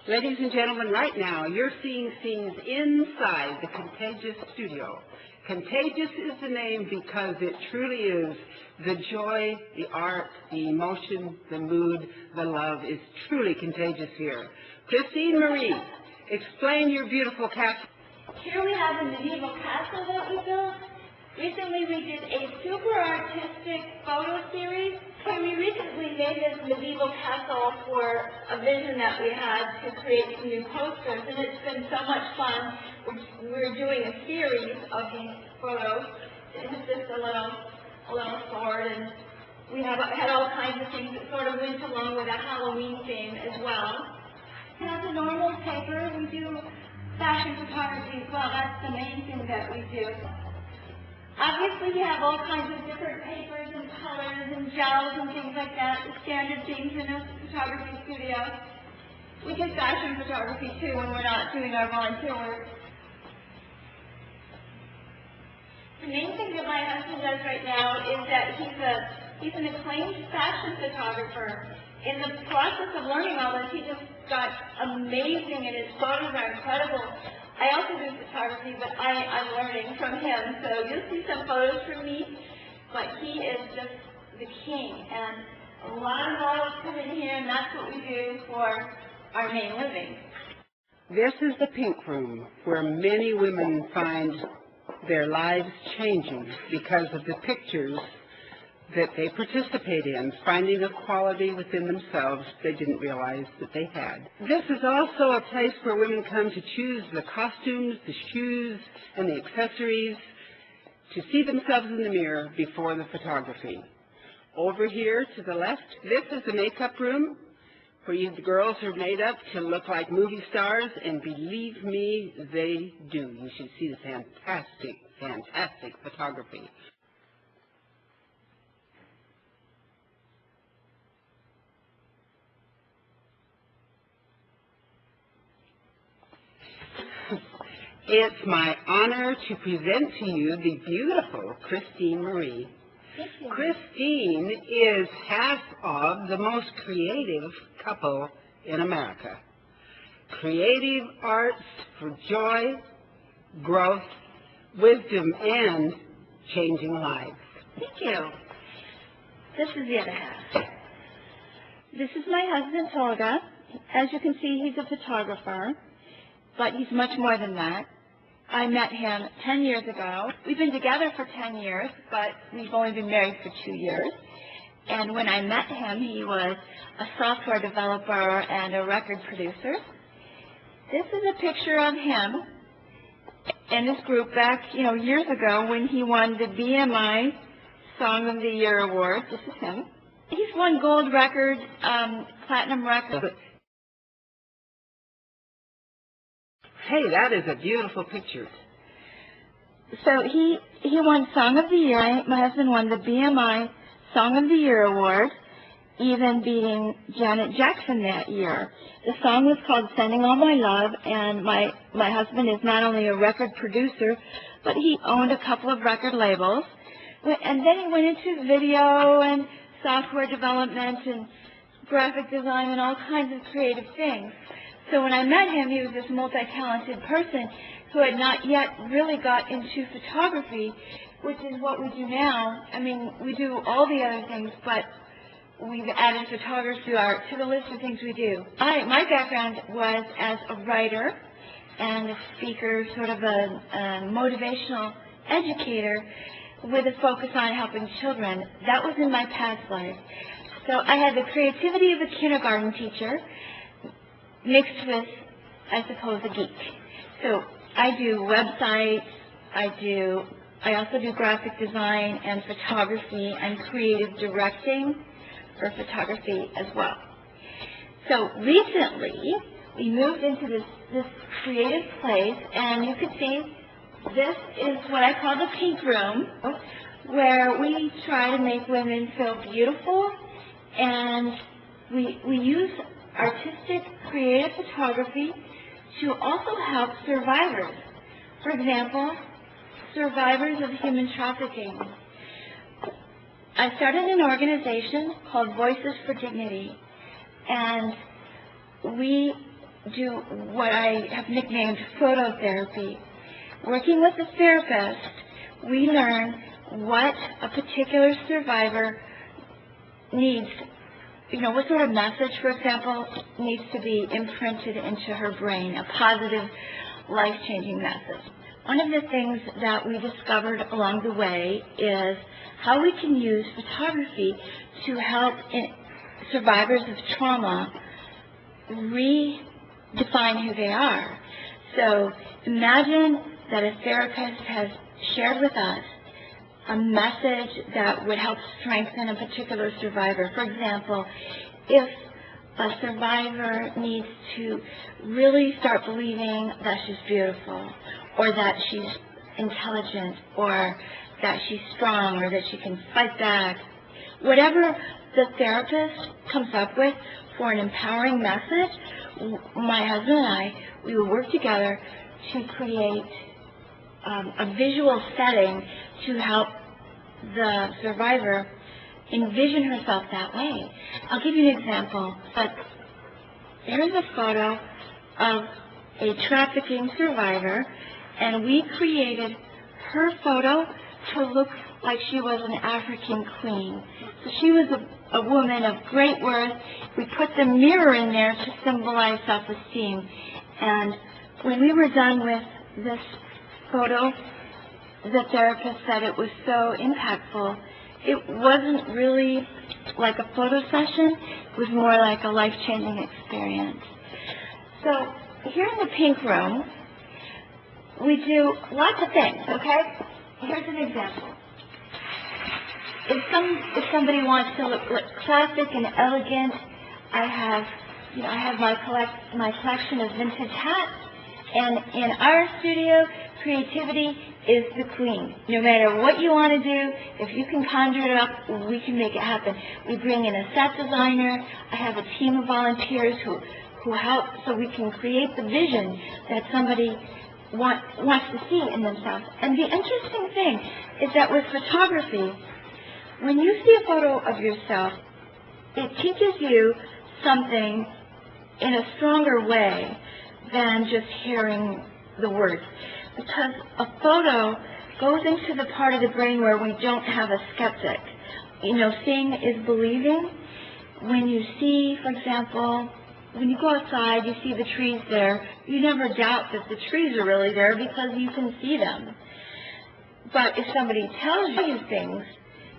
Ladies and gentlemen, right now you're seeing scenes inside the Contagious Studio. Contagious is the name because it truly is the joy, the art, the emotion, the mood, the love is truly contagious here. Christine Marie, explain your beautiful castle. Here we have a medieval castle that we built. Recently we did a super artistic photo series. So we recently made this medieval castle for a vision that we had to create some new posters, and it's been so much fun. We're doing a series of these photos. It's just a little sword, and we had all kinds of things that sort of went along with a Halloween theme as well. As a normal paper, we do fashion photography as well. That's the main thing that we do. Obviously, we have all kinds of different papers and colors and gels and things like that, the standard things in a photography studio. We do fashion photography too when we're not doing our volunteer work. The main thing that my husband does right now is that he's an acclaimed fashion photographer. In the process of learning all this, he just got amazing, and his photos are incredible. I also do photography, but I'm learning from him. So you'll see some photos from me, but he is just the king. And a lot of models come in here, and that's what we do for our main living. This is the Pink Room, where many women find their lives changing because of the pictures that they participate in, finding a quality within themselves they didn't realize that they had. This is also a place where women come to choose the costumes, the shoes, and the accessories to see themselves in the mirror before the photography. Over here to the left, this is the makeup room where the girls are made up to look like movie stars, and believe me, they do. You should see the fantastic, fantastic photography. It's my honor to present to you the beautiful Christine Marie. Christine is half of the most creative couple in America. Creative arts for joy, growth, wisdom, and changing lives. Thank you. This is the other half. This is my husband, Tolga. As you can see, he's a photographer, but he's much more than that. I met him 10 years ago. We've been together for 10 years, but we've only been married for 2 years. And when I met him, he was a software developer and a record producer. This is a picture of him and his group back, years ago when he won the BMI Song of the Year award. This is him. He's won gold record, platinum record. Hey, that is a beautiful picture. So he won Song of the Year. My husband won the BMI Song of the Year award, even beating Janet Jackson that year. The song was called Sending All My Love, and my husband is not only a record producer, but he owned a couple of record labels. And then he went into video and software development and graphic design and all kinds of creative things. So when I met him, he was this multi-talented person who had not yet really got into photography, which is what we do now. I mean, we do all the other things, but we've added photography art to the list of things we do. My background was as a writer and a speaker, sort of a motivational educator with a focus on helping children. That was in my past life. So I had the creativity of a kindergarten teacher, mixed with, I suppose, a geek. So I do websites, I also do graphic design and photography and creative directing for photography as well. So recently, we moved into this creative place, and you can see this is what I call the Pink Room, where we try to make women feel beautiful, and we use artistic, creative photography to also help survivors. For example, survivors of human trafficking. I started an organization called Voices for Dignity, and we do what I have nicknamed phototherapy. Working with a therapist, we learn what a particular survivor needs, what sort of message, for example, needs to be imprinted into her brain, a positive, life-changing message. One of the things that we discovered along the way is how we can use photography to help survivors of trauma redefine who they are. So imagine that a therapist has shared with us a message that would help strengthen a particular survivor. For example, if a survivor needs to really start believing that she's beautiful, or that she's intelligent, or that she's strong, or that she can fight back, whatever the therapist comes up with for an empowering message, my husband and I, we will work together to create a visual setting to help the survivor envision herself that way. I'll give you an example. Here's a photo of a trafficking survivor, and we created her photo to look like she was an African queen. So she was a woman of great worth. We put the mirror in there to symbolize self-esteem. And when we were done with this photo, the therapist said it was so impactful. It wasn't really like a photo session. It was more like a life-changing experience. So here in the pink room, we do lots of things, okay? Here's an example. If somebody wants to look classic and elegant, I have my collection of vintage hats, and in our studio, creativity is the queen. No matter what you want to do, if you can conjure it up, we can make it happen. We bring in a set designer. I have a team of volunteers who help so we can create the vision that somebody wants to see in themselves. And the interesting thing is that with photography, when you see a photo of yourself, it teaches you something in a stronger way than just hearing the words. Because a photo goes into the part of the brain where we don't have a skeptic. Seeing is believing. When you see, for example, when you go outside, you see the trees there, you never doubt that the trees are really there because you can see them. But if somebody tells you things,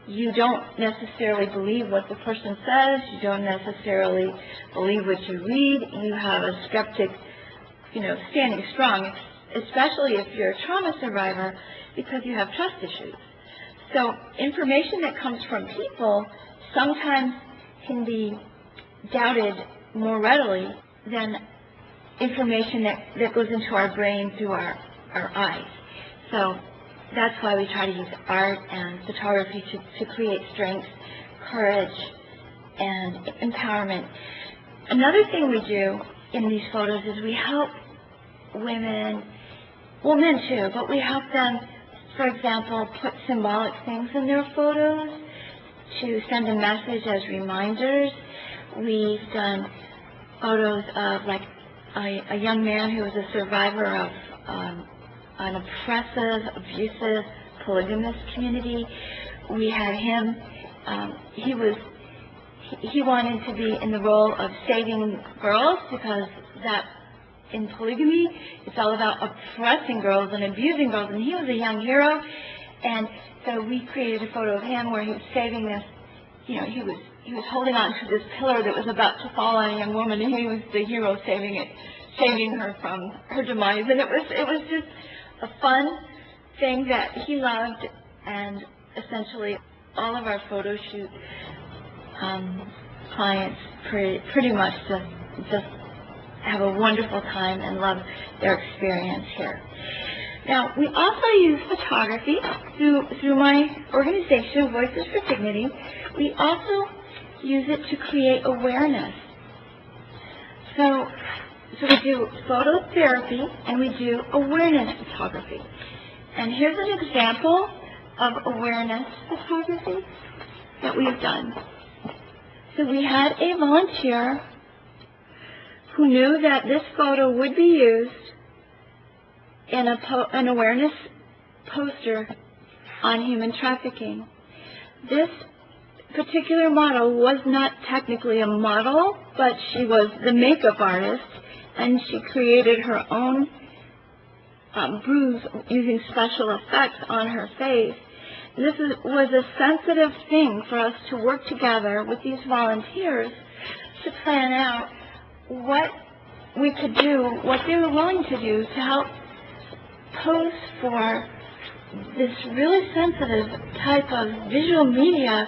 you don't necessarily believe what the person says, you don't necessarily believe what you read, you have a skeptic, standing strong, especially if you're a trauma survivor, because you have trust issues. So information that comes from people sometimes can be doubted more readily than information that goes into our brain through our eyes. So that's why we try to use art and photography to create strength, courage, and empowerment. Another thing we do in these photos is we help women, well, men too, but we help them, for example, put symbolic things in their photos to send a message as reminders. We've done photos of like a young man who was a survivor of an oppressive, abusive, polygamous community. We had him, he wanted to be in the role of saving girls, because that in polygamy, it's all about oppressing girls and abusing girls, and he was a young hero. And so we created a photo of him where he was saving this, he was holding on to this pillar that was about to fall on a young woman, and he was the hero saving her from her demise. And it was just a fun thing that he loved. And essentially all of our photo shoot clients pretty much just have a wonderful time and love their experience here. Now, we also use photography through my organization, Voices for Dignity. We also use it to create awareness. So we do phototherapy and we do awareness photography. And here's an example of awareness photography that we've done. So we had a volunteer who knew that this photo would be used in an awareness poster on human trafficking. This particular model was not technically a model, but she was the makeup artist, and she created her own bruise using special effects on her face. This was a sensitive thing for us to work together with these volunteers to plan out what we could do, what they were willing to do to help pose for this really sensitive type of visual media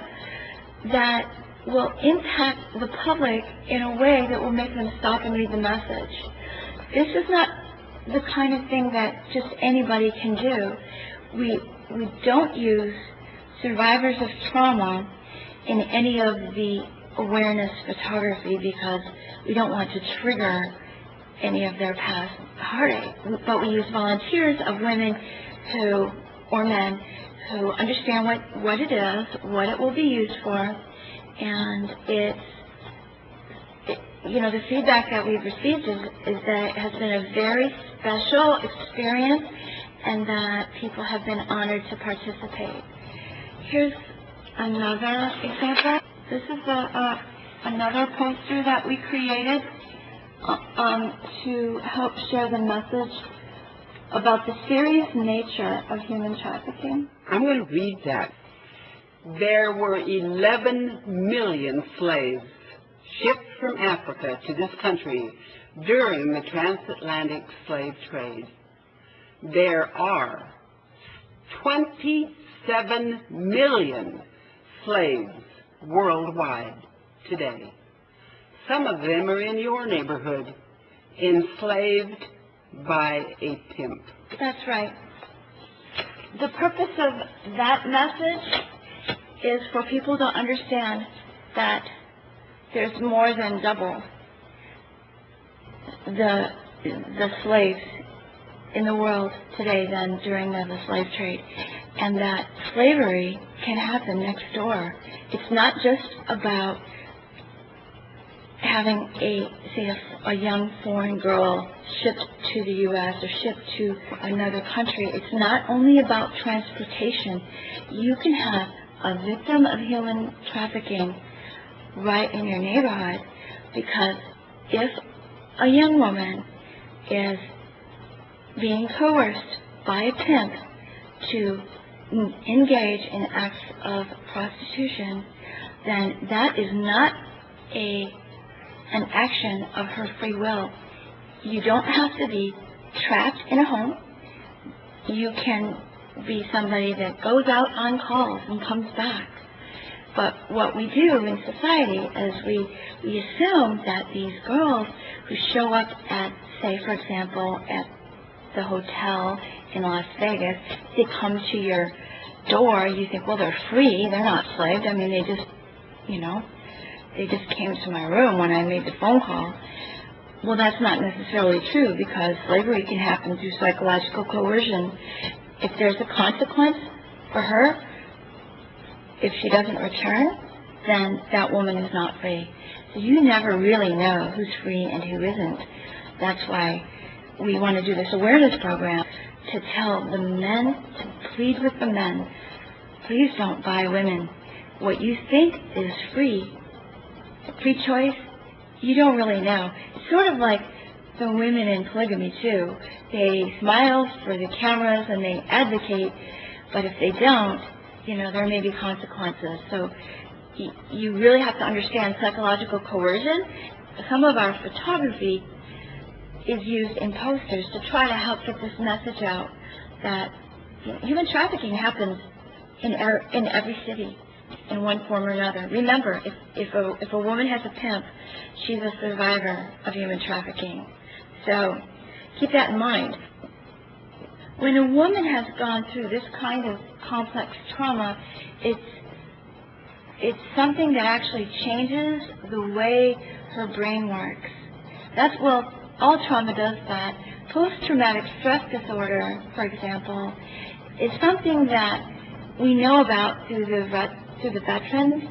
that will impact the public in a way that will make them stop and read the message. This is not the kind of thing that just anybody can do. We don't use survivors of trauma in any of the awareness photography because we don't want to trigger any of their past heartache. But we use volunteers of women who, or men, who understand what it is, what it will be used for, and the feedback that we've received is that it has been a very special experience and that people have been honored to participate. Here's another example. This is another poster that we created to help share the message about the serious nature of human trafficking. I'm going to read that. There were 11 million slaves shipped from Africa to this country during the transatlantic slave trade. There are 27 million slaves worldwide today. Some of them are in your neighborhood, enslaved by a pimp. That's right. The purpose of that message is for people to understand that there's more than double the slaves in the world today than during the slave trade, and that slavery can happen next door. It's not just about having a young foreign girl shipped to the U.S. or shipped to another country. It's not only about transportation. You can have a victim of human trafficking right in your neighborhood, because if a young woman is being coerced by a pimp to engage in acts of prostitution, then that is not an action of her free will. You don't have to be trapped in a home. You can be somebody that goes out on calls and comes back. But what we do in society is we assume that these girls who show up at, say, for example, at the hotel in Las Vegas, they come to your door, you think, well, they're free, they're not enslaved. I mean, they just came to my room when I made the phone call. Well, that's not necessarily true, because slavery can happen through psychological coercion. If there's a consequence for her, if she doesn't return, then that woman is not free. So you never really know who's free and who isn't. That's why we want to do this awareness program, to tell the men, to plead with the men, please don't buy women. What you think is free choice, you don't really know. It's sort of like the women in polygamy too. They smile for the cameras and they advocate, but if they don't, there may be consequences. So you really have to understand psychological coercion. Some of our photography is used in posters to try to help get this message out that human trafficking happens in every city in one form or another. Remember, if a woman has a pimp, she's a survivor of human trafficking. So keep that in mind. When a woman has gone through this kind of complex trauma, it's something that actually changes the way her brain works. All trauma does that. Post-traumatic stress disorder, for example, is something that we know about through the veterans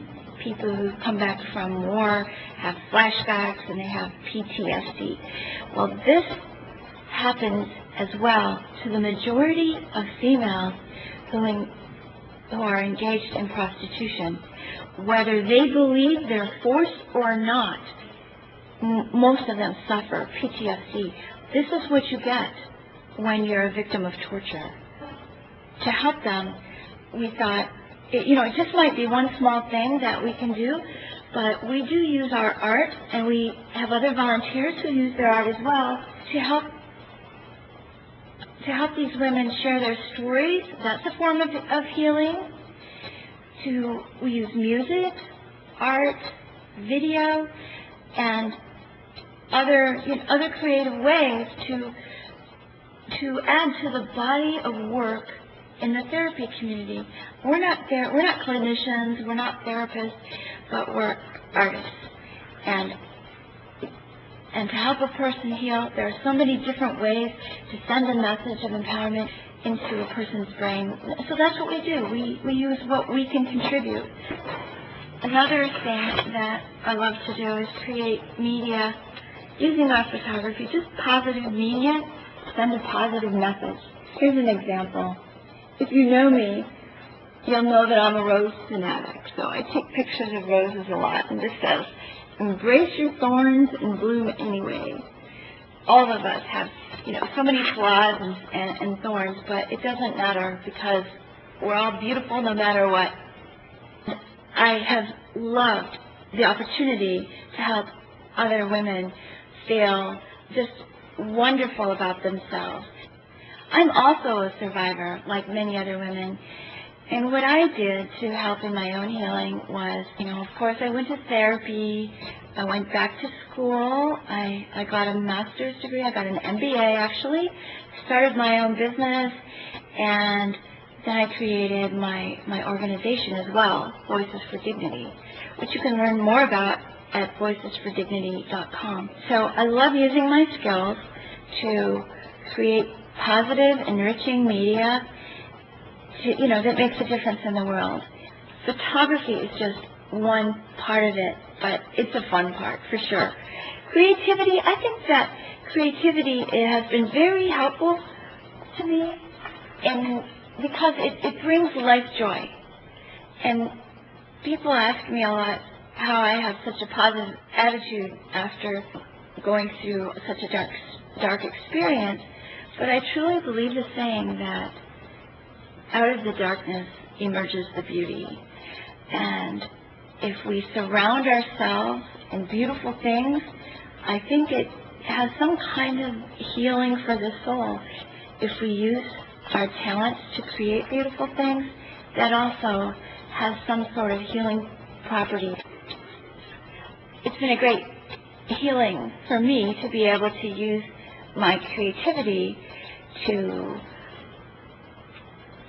people who come back from war have flashbacks and they have PTSD. Well, this happens as well to the majority of females who are engaged in prostitution. Whether they believe they're forced or not, most of them suffer PTSD. This is what you get when you're a victim of torture. To help them, we thought, it just might be one small thing that we can do, but we do use our art, and we have other volunteers who use their art as well to help these women share their stories. That's a form of healing. We use music, art, video, and other creative ways to add to the body of work in the therapy community. We're not clinicians, we're not therapists, but we're artists. And to help a person heal, there are so many different ways to send a message of empowerment into a person's brain. So that's what we do. We use what we can contribute. Another thing that I love to do is create media using our photography, just positive media, send a positive message. Here's an example. If you know me, you'll know that I'm a rose fanatic. So I take pictures of roses a lot, and this says, "Embrace your thorns and bloom anyway." All of us have, so many flaws and thorns, but it doesn't matter because we're all beautiful no matter what. I have loved the opportunity to help other women feel just wonderful about themselves. I'm also a survivor, like many other women. And what I did to help in my own healing was, of course, I went to therapy. I went back to school. I got a master's degree. I got an MBA, actually. Started my own business. And then I created my organization as well, Voices for Dignity, which you can learn more about at voicesfordignity.com. So I love using my skills to create positive, enriching media that makes a difference in the world. Photography is just one part of it, but it's a fun part for sure. Creativity, I think that creativity has been very helpful to me, and because it brings life joy. And people ask me a lot how I have such a positive attitude after going through such a dark experience, but I truly believe the saying that out of the darkness emerges the beauty. And if we surround ourselves in beautiful things, I think it has some kind of healing for the soul. If we use our talents to create beautiful things, that also has some sort of healing property. It's been a great healing for me to be able to use my creativity to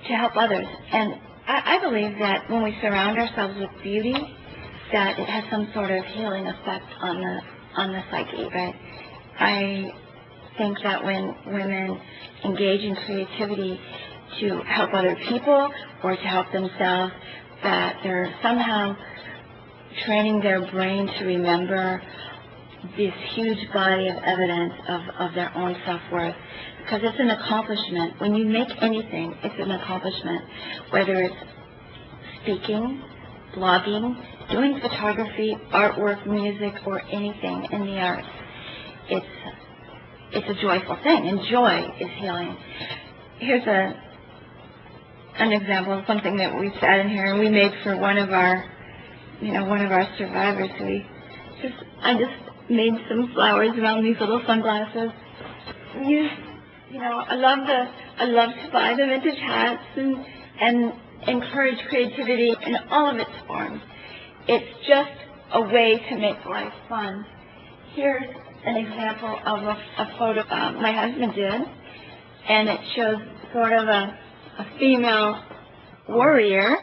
help others. And I believe that when we surround ourselves with beauty, that it has some sort of healing effect on the psyche. But I think that when women engage in creativity to help other people or to help themselves, that they're somehow training their brain to remember this huge body of evidence of their own self-worth. Because it's an accomplishment. When you make anything, it's an accomplishment. Whether it's speaking, blogging, doing photography, artwork, music, or anything in the arts, it's a joyful thing, and joy is healing. Here's an example of something that we sat in here and we made for one of our survivors. I just made some flowers around these little sunglasses. I love to buy the vintage hats and encourage creativity in all of its forms. It's just a way to make life fun. Here's an example of a photo my husband did, and it shows sort of a female warrior.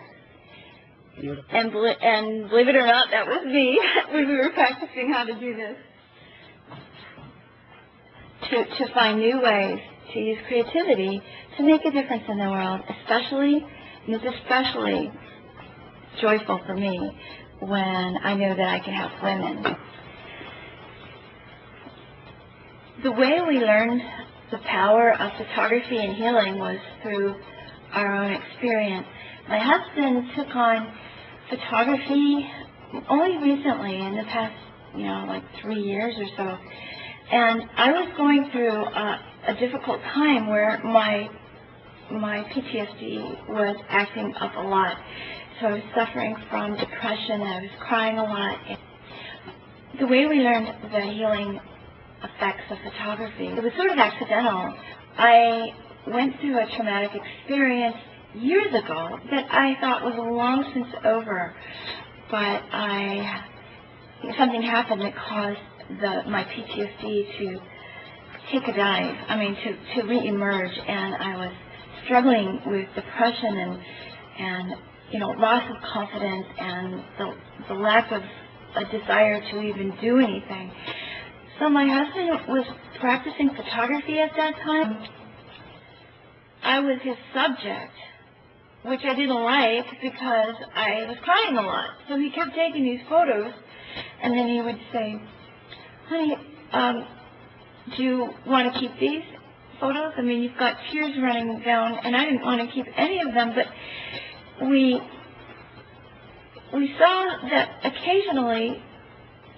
And believe it or not, that was me when we were practicing how to do this. To find new ways to use creativity to make a difference in the world, especially joyful for me when I know that I can help women. The way we learned the power of photography and healing was through our own experience. My husband took on photography only recently, in the past, like 3 years or so. And I was going through a difficult time where my PTSD was acting up a lot. So I was suffering from depression, and I was crying a lot. The way we learned the healing effects of photography, it was sort of accidental. I went through a traumatic experience years ago that I thought was long since over, but something happened that caused my PTSD to take a dive, to re-emerge, and I was struggling with depression and loss of confidence and the lack of a desire to even do anything. So my husband was practicing photography at that time. I was his subject, which I didn't like because I was crying a lot. So he kept taking these photos, and then he would say, "Honey, do you want to keep these photos? You've got tears running down," and I didn't want to keep any of them, but we saw that occasionally,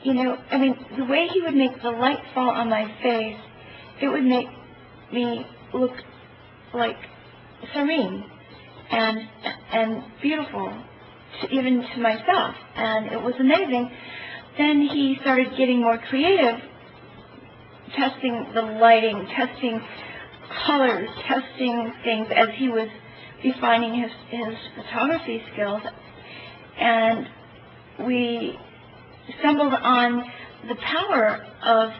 the way he would make the light fall on my face, it would make me look like serene and beautiful, even to myself, and it was amazing. Then he started getting more creative, testing the lighting, testing colors, testing things as he was refining his photography skills, and we stumbled on the power of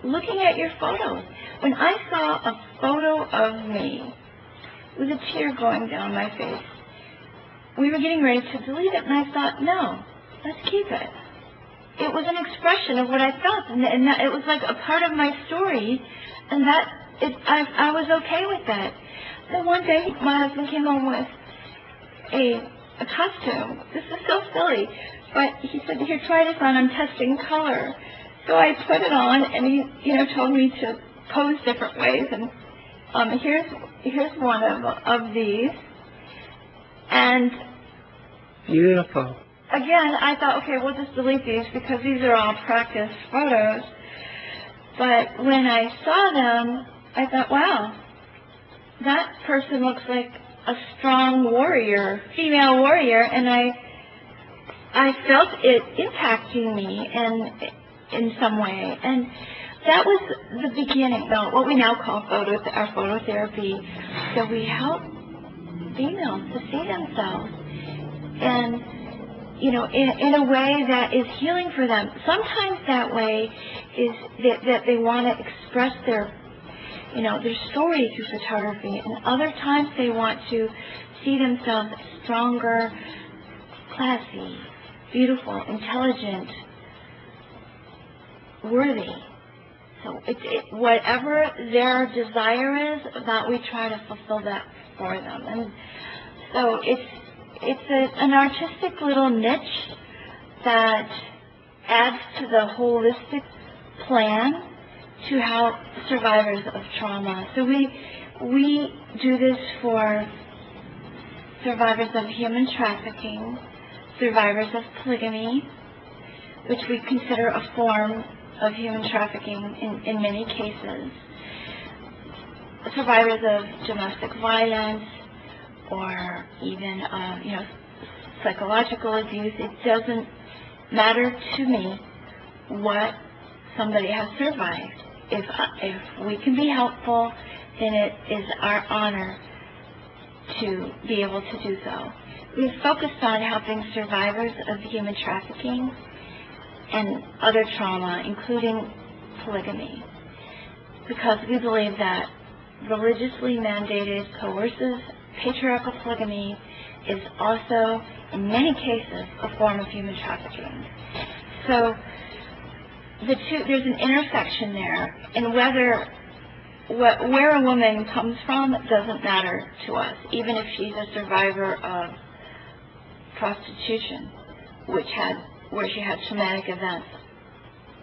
looking at your photos. When I saw a photo of me with a tear going down my face, we were getting ready to delete it, and I thought, no, let's keep it. It was an expression of what I felt, and it was like a part of my story, and I was okay with that. Then one day, my husband came home with a costume. This is so silly, but he said, "Here, try this on. I'm testing color." So I put it on, and he, told me to pose different ways. And here's one of these. And beautiful. Again, I thought, okay, we'll just delete these because these are all practice photos. But when I saw them, I thought, wow, that person looks like a strong warrior, female warrior, and I felt it impacting me in some way. And that was the beginning, what we now call our phototherapy. So we help females to see themselves and in a way that is healing for them. Sometimes that way is that they want to express their story through photography, and other times they want to see themselves stronger, classy, beautiful, intelligent, worthy. So whatever their desire is, that we try to fulfill that for them. And so it's an artistic little niche that adds to the holistic plan to help survivors of trauma. So we do this for survivors of human trafficking, survivors of polygamy, which we consider a form of human trafficking in many cases, survivors of domestic violence, or even psychological abuse. It doesn't matter to me what somebody has survived. If we can be helpful, then it is our honor to be able to do so. We've focused on helping survivors of human trafficking and other trauma, including polygamy, because we believe that religiously mandated, coercive, patriarchal polygamy is also, in many cases, a form of human trafficking. So there's an intersection there, and where a woman comes from doesn't matter to us, even if she's a survivor of prostitution where she had traumatic events.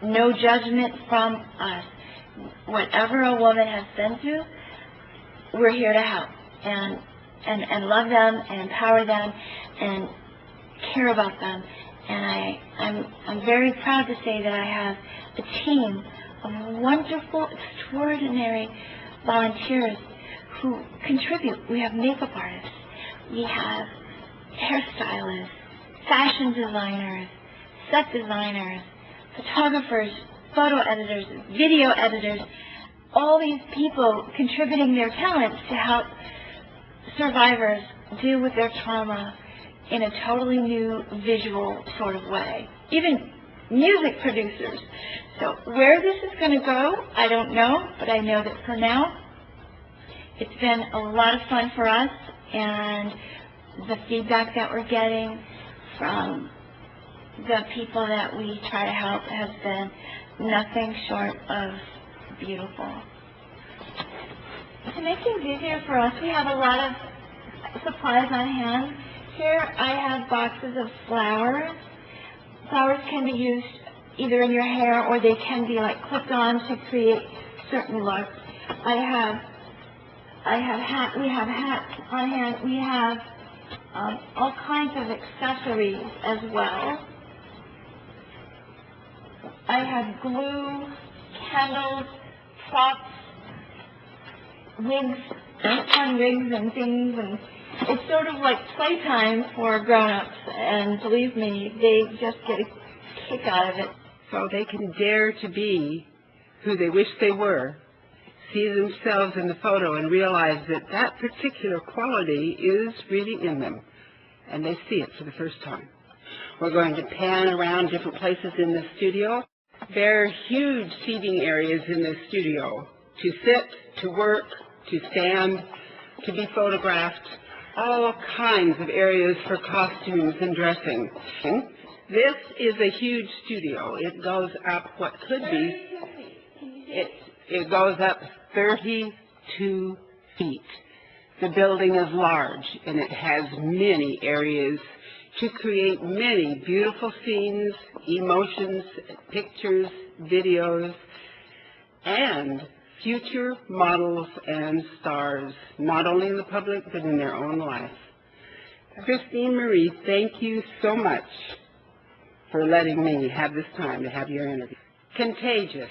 No judgment from us. Whatever a woman has been through, we're here to help and love them and empower them and care about them. And I'm very proud to say that I have a team of wonderful, extraordinary volunteers who contribute. We have makeup artists, we have hairstylists, fashion designers, set designers, photographers, photo editors, video editors, all these people contributing their talents to help survivors deal with their trauma in a totally new visual sort of way. Even music producers. So where this is going to go, I don't know, but I know that for now, it's been a lot of fun for us, and the feedback that we're getting from the people that we try to help has been nothing short of beautiful. To make things easier for us, we have a lot of supplies on hand. Here I have boxes of flowers. Flowers can be used either in your hair or they can be like clipped on to create certain looks. We have hats on hand. We have all kinds of accessories as well. I have glue, candles, props, wigs, fun wigs and things, and it's sort of like playtime for grown-ups, and believe me, they just get a kick out of it. So they can dare to be who they wish they were, see themselves in the photo and realize that that particular quality is really in them, and they see it for the first time. We're going to pan around different places in the studio. There are huge seating areas in the studio to sit, to work, to stand, to be photographed, all kinds of areas for costumes and dressing. This is a huge studio. It goes up what could be, it goes up 32 feet. The building is large, and it has many areas to create many beautiful scenes, emotions, pictures, videos, and future models and stars, not only in the public, but in their own life. Christine Marie, thank you so much for letting me have this time to have your interview. Contagious,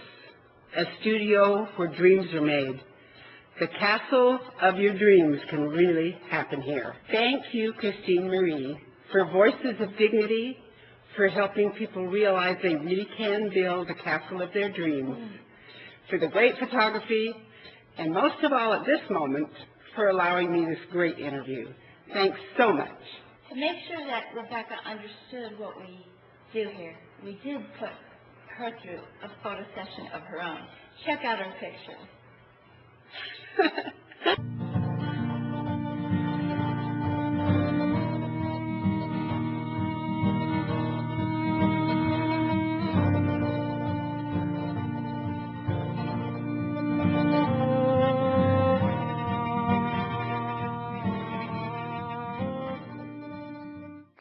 a studio where dreams are made. The castle of your dreams can really happen here. Thank you, Christine Marie, for Voices of Dignity, for helping people realize they really can build the castle of their dreams, for the great photography, and most of all at this moment, for allowing me this great interview. Thanks so much. To make sure that Rebecca understood what we do here, we did put her through a photo session of her own. Check out her picture.